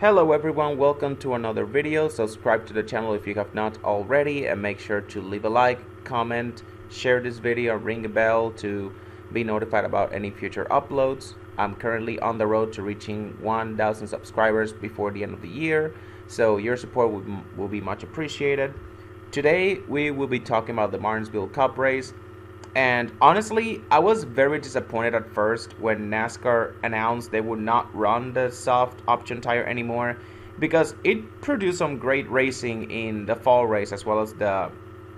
Hello everyone, welcome to another video. Subscribe to the channel if you have not already, and make sure to leave a like, comment, share this video, ring a bell to be notified about any future uploads. I'm currently on the road to reaching 1,000 subscribers before the end of the year, so your support will be much appreciated. Today we will be talking about the Martinsville Cup race. And honestly, I was very disappointed at first when NASCAR announced they would not run the soft option tire anymore, because it produced some great racing in the fall race as well as the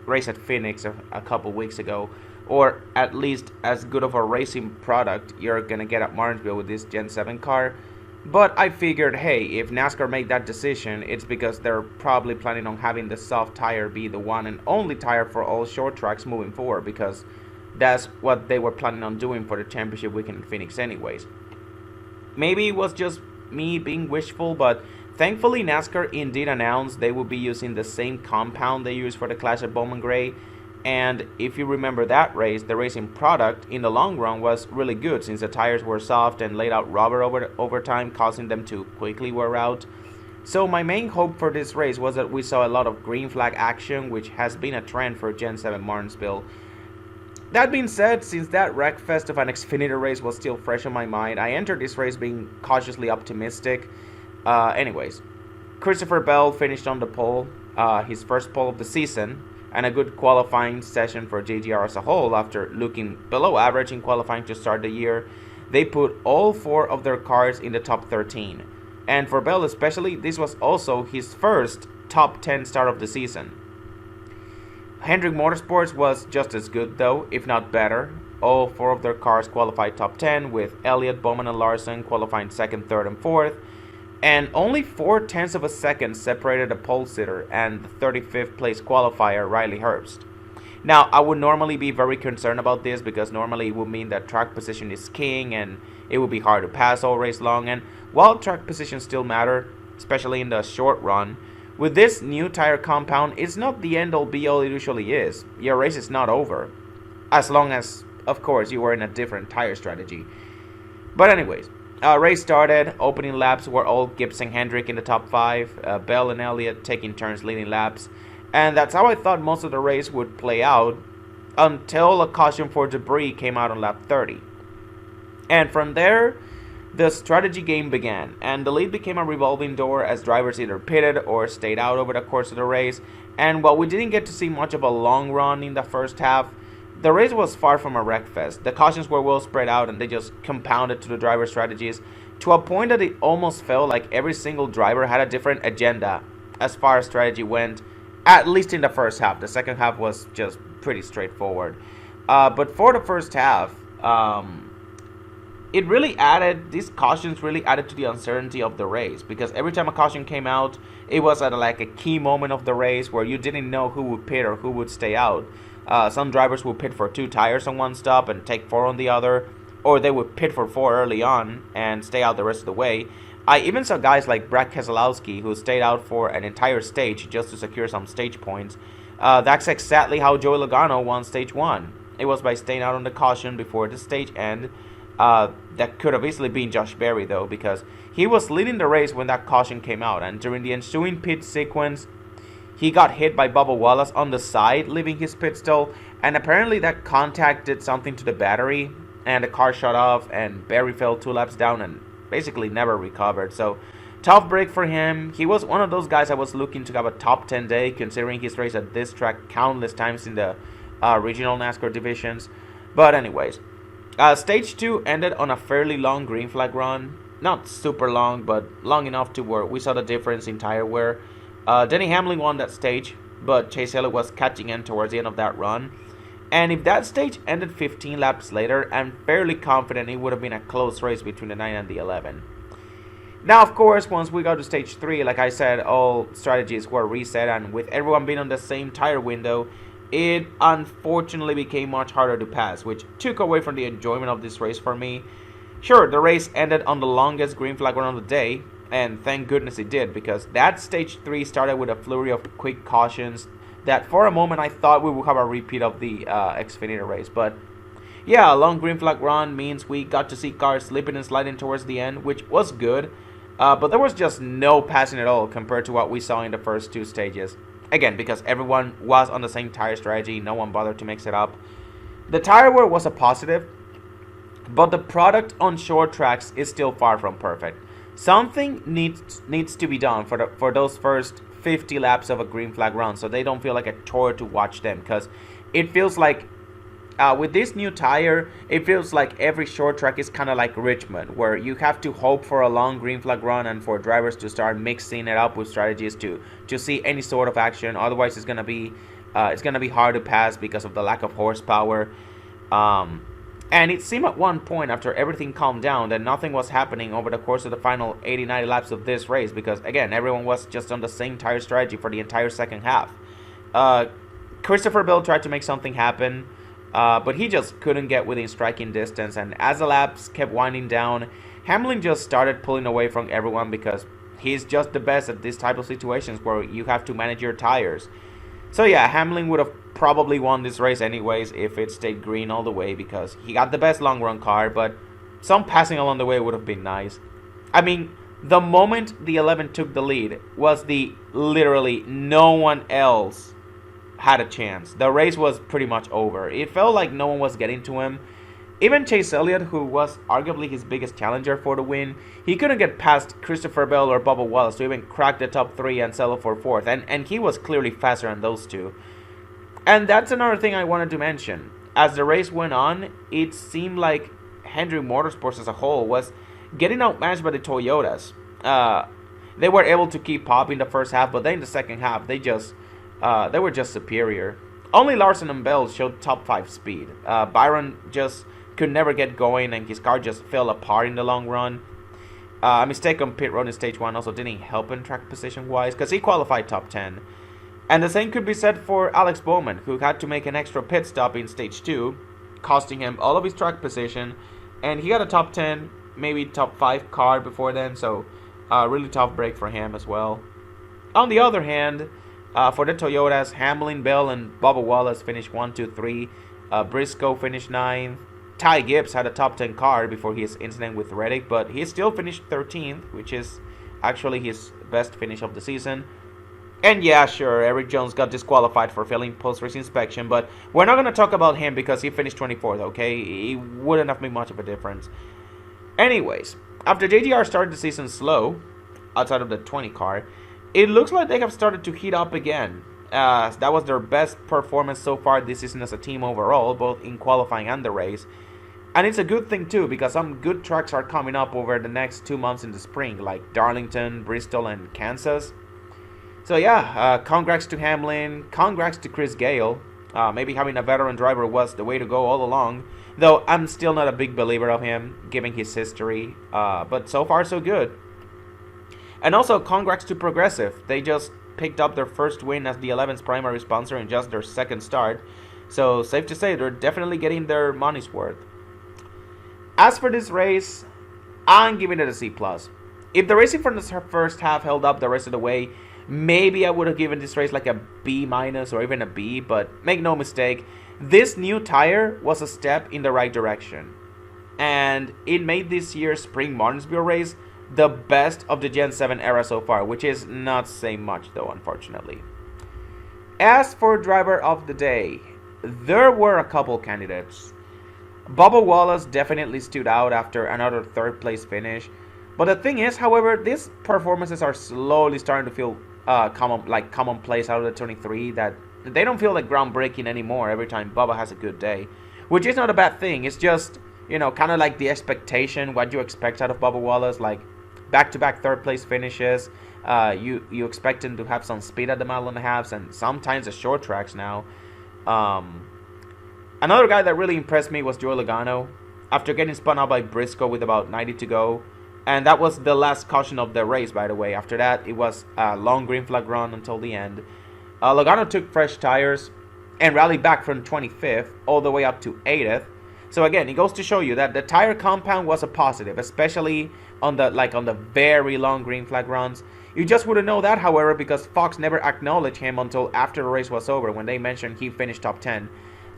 race at Phoenix a couple weeks ago, or at least as good of a racing product you're gonna get at Martinsville with this Gen 7 car. But I figured, hey, if NASCAR made that decision, it's because they're probably planning on having the soft tire be the one and only tire for all short tracks moving forward, because that's what they were planning on doing for the championship weekend in Phoenix anyways. Maybe it was just me being wishful, but thankfully NASCAR indeed announced they would be using the same compound they used for the Clash at Bowman Gray. And if you remember that race, the racing product in the long run was really good, since the tires were soft and laid out rubber over time, causing them to quickly wear out. So my main hope for this race was that we saw a lot of green flag action, which has been a trend for Gen 7 Martinsville. That being said, since that wreckfest of an Xfinity race was still fresh in my mind, I entered this race being cautiously optimistic. Anyways, Christopher Bell finished on the pole, his first pole of the season, and a good qualifying session for JGR as a whole. After looking below average in qualifying to start the year, they put all four of their cars in the top 13. And for Bell especially, this was also his first top 10 start of the season. Hendrick Motorsports was just as good though, if not better. All four of their cars qualified top 10, with Elliott, Bowman, and Larson qualifying second, third, and fourth. And only 0.4 of a second separated the pole sitter and the 35th place qualifier, Riley Herbst. Now, I would normally be very concerned about this, because normally it would mean that track position is king and it would be hard to pass all race long. And while track positions still matter, especially in the short run, with this new tire compound, it's not the end all be all it usually is. Your race is not over, as long as, of course, you were in a different tire strategy. But anyways, race started. Opening laps were all Gibson Hendrick in the top 5, Bell and Elliott taking turns leading laps. And that's how I thought most of the race would play out, until a caution for debris came out on lap 30. And from there, the strategy game began, and the lead became a revolving door as drivers either pitted or stayed out over the course of the race. And while we didn't get to see much of a long run in the first half, the race was far from a wreckfest. The cautions were well spread out, and they just compounded to the driver strategies to a point that it almost felt like every single driver had a different agenda as far as strategy went, at least in the first half. The second half was just pretty straightforward. But for the first half, these cautions really added to the uncertainty of the race, because every time a caution came out, it was at like a key moment of the race where you didn't know who would pit or who would stay out. Some drivers would pit for 2 tires on one stop and take 4 on the other, or they would pit for 4 early on and stay out the rest of the way. I even saw guys like Brad Keselowski who stayed out for an entire stage just to secure some stage points. That's exactly how Joey Logano won stage 1. It was by staying out on the caution before the stage end. That could have easily been Josh Berry though, because he was leading the race when that caution came out, and during the ensuing pit sequence, he got hit by Bubba Wallace on the side, leaving his pit stall, and apparently that contact did something to the battery, and the car shut off, and Berry fell 2 laps down and basically never recovered. So tough break for him. He was one of those guys I was looking to have a top 10 day, considering his race at this track countless times in the regional NASCAR divisions. But anyways, stage 2 ended on a fairly long green flag run. Not super long, but long enough to where we saw the difference in tire wear. Denny Hamlin won that stage, but Chase Elliott was catching in towards the end of that run. And if that stage ended 15 laps later, I'm fairly confident it would have been a close race between the 9 and the 11. Now, of course, once we got to stage 3, like I said, all strategies were reset, and with everyone being on the same tire window, it unfortunately became much harder to pass, which took away from the enjoyment of this race for me. Sure, the race ended on the longest green flag run of the day, and thank goodness it did, because that stage 3 started with a flurry of quick cautions that for a moment I thought we would have a repeat of the Xfinity race. But yeah, a long green flag run means we got to see cars slipping and sliding towards the end, which was good. But there was just no passing at all compared to what we saw in the first two stages. Again, because everyone was on the same tire strategy, no one bothered to mix it up. The tire wear was a positive, but the product on short tracks is still far from perfect. Something needs to be done for those first 50 laps of a green flag run, so they don't feel like a chore to watch them. Because it feels like with this new tire, it feels like every short track is kind of like Richmond, where you have to hope for a long green flag run and for drivers to start mixing it up with strategies to see any sort of action. Otherwise, it's gonna be hard to pass because of the lack of horsepower. And it seemed at one point after everything calmed down that nothing was happening over the course of the final 80-90 laps of this race, because again, everyone was just on the same tire strategy for the entire second half. Christopher Bell tried to make something happen, but he just couldn't get within striking distance, and as the laps kept winding down, Hamlin just started pulling away from everyone because he's just the best at this type of situations where you have to manage your tires. So yeah, Hamlin would have probably won this race anyways if it stayed green all the way, because he got the best long run car, but some passing along the way would have been nice. I mean, the moment the 11 took the lead was literally no one else had a chance. The race was pretty much over. It felt like no one was getting to him. Even Chase Elliott, who was arguably his biggest challenger for the win, he couldn't get past Christopher Bell or Bubba Wallace to even crack the top three and settle for fourth. And he was clearly faster than those two. And that's another thing I wanted to mention. As the race went on, it seemed like Hendry Motorsports as a whole was getting outmatched by the Toyotas. They were able to keep up in the first half, but then in the second half, they were just superior. Only Larson and Bell showed top 5 speed. Byron just could never get going, and his car just fell apart in the long run. A mistake on pit road in stage 1 also didn't help in track position wise, because he qualified top 10. And the same could be said for Alex Bowman, who had to make an extra pit stop in stage 2, costing him all of his track position, and he got a top 10, maybe top 5 car before then, so really tough break for him as well. On the other hand, for the Toyotas, Hamlin, Bell, and Bubba Wallace finished 1, 2, 3. Briscoe finished 9th. Ty Gibbs had a top 10 car before his incident with Reddick, but he still finished 13th, which is actually his best finish of the season. And yeah, sure, Eric Jones got disqualified for failing post-race inspection, but we're not going to talk about him because he finished 24th, okay? It wouldn't have made much of a difference. Anyways, after JGR started the season slow, outside of the 20 car, it looks like they have started to heat up again. That was their best performance so far this season as a team overall, both in qualifying and the race. And it's a good thing too, because some good tracks are coming up over the next 2 months in the spring, like Darlington, Bristol, and Kansas. So yeah, congrats to Hamlin, congrats to Chris Gale. Maybe having a veteran driver was the way to go all along, though I'm still not a big believer of him, given his history, but so far so good. And also congrats to Progressive. They just picked up their first win as the 11's primary sponsor in just their second start, so safe to say they're definitely getting their money's worth. As for this race, I'm giving it a C+. If the racing from the first half held up the rest of the way, maybe I would have given this race like a B- or even a B, but make no mistake, this new tire was a step in the right direction. And it made this year's spring Martinsville race the best of the Gen 7 era so far, which is not saying much though, unfortunately. As for driver of the day, there were a couple candidates. Bubba Wallace definitely stood out after another third place finish. But the thing is, however, these performances are slowly starting to feel commonplace out of the 23, that they don't feel like groundbreaking anymore every time Bubba has a good day. Which is not a bad thing, it's just, kind of like the expectation, what you expect out of Bubba Wallace, like back-to-back third place finishes. You expect him to have some speed at the mile and a half, and sometimes the short tracks now. Another guy that really impressed me was Joey Logano, after getting spun out by Briscoe with about 90 to go. And that was the last caution of the race, by the way. After that, it was a long green flag run until the end. Logano took fresh tires and rallied back from 25th all the way up to 8th. So again, it goes to show you that the tire compound was a positive, especially on the very long green flag runs. You just wouldn't know that, however, because Fox never acknowledged him until after the race was over, when they mentioned he finished top 10.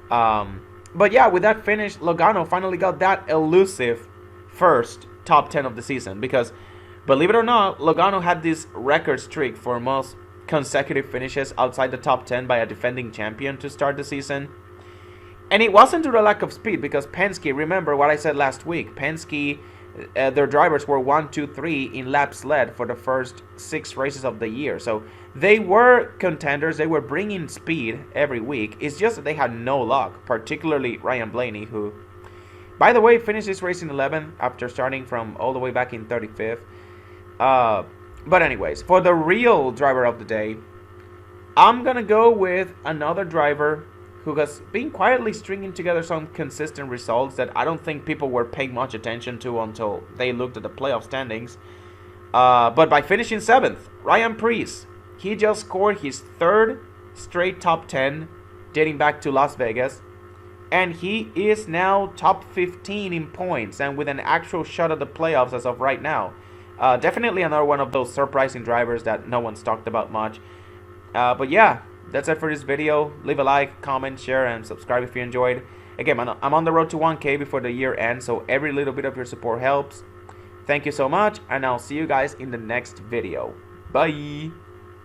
But yeah, with that finish, Logano finally got that elusive first top 10 of the season, because Believe it or not, Logano had this record streak for most consecutive finishes outside the top 10 by a defending champion to start the season. And it wasn't due to lack of speed, because Penske, remember what I said last week, Penske, their drivers were 1, 2, 3 in laps led for the first 6 races of the year. So they were contenders, they were bringing speed every week. It's just that they had no luck, particularly Ryan Blaney, who, by the way, finished this race in 11th after starting from all the way back in 35th. But anyways, for the real driver of the day, I'm going to go with another driver who has been quietly stringing together some consistent results that I don't think people were paying much attention to until they looked at the playoff standings. But by finishing 7th, Ryan Preece, he just scored his 3rd straight top 10 dating back to Las Vegas. And he is now top 15 in points and with an actual shot at the playoffs as of right now. Definitely another one of those surprising drivers that no one's talked about much. But yeah, that's it for this video. Leave a like, comment, share, and subscribe if you enjoyed. Again, I'm on the road to 1K before the year ends, so every little bit of your support helps. Thank you so much, and I'll see you guys in the next video. Bye!